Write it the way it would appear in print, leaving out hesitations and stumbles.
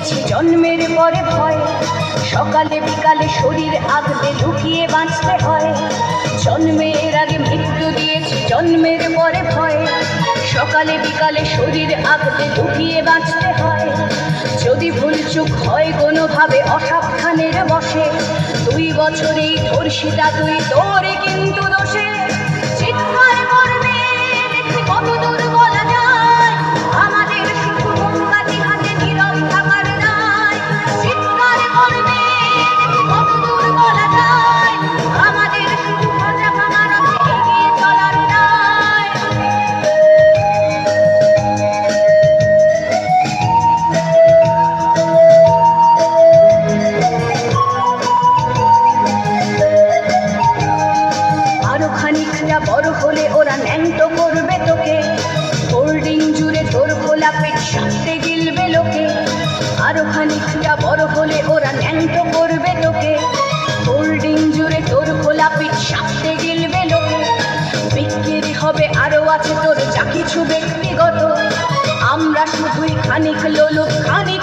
দিয়েছে জন্মের পরে ভয়, সকালে বিকালে শরীর আগলে লুকিয়ে বাঁচতে হয়। জন্মের আগে মৃত্যু দিয়েছে জন্মের পরে ভয়, সকালে বিকালে শরীর আগলে লুকিয়ে বাঁচতে হয়। যদি ভুলচুক হয় কোনোভাবে অসাবধানের বসে, 2 বছরেই ধর্ষিতা তুই, তোরে কিন্তু দোষে। চিৎকার করবে দেখি কত দূর বলা যায়, আমাদের শুধু মোমবাতি হাতে নীরব থাকার দায়। চিৎকার করবে দেখি কত দূর বলা যায়, আমাদের শুধু ভাজা ভাঙা রথে এগিয়ে চলার দায়। আরো খানিকটা বড় হলে ওরা ন্যাংটো করবে তোকে, হোল্ডিং জুড়ে তোর খোলা পেট সাথে গিলবে লোকে। আরো খানিকটা বড় হলে ওরা ন্যাংটো করবে তোকে, হোল্ডিং জুড়ে তোর খোলা পেট সাথে গিলবে লোকে। বিক্রি হবে আরো আছে তোর যা কিছু ব্যক্তিগত, আমরা শুধুই খানিক লোলুপ খানিক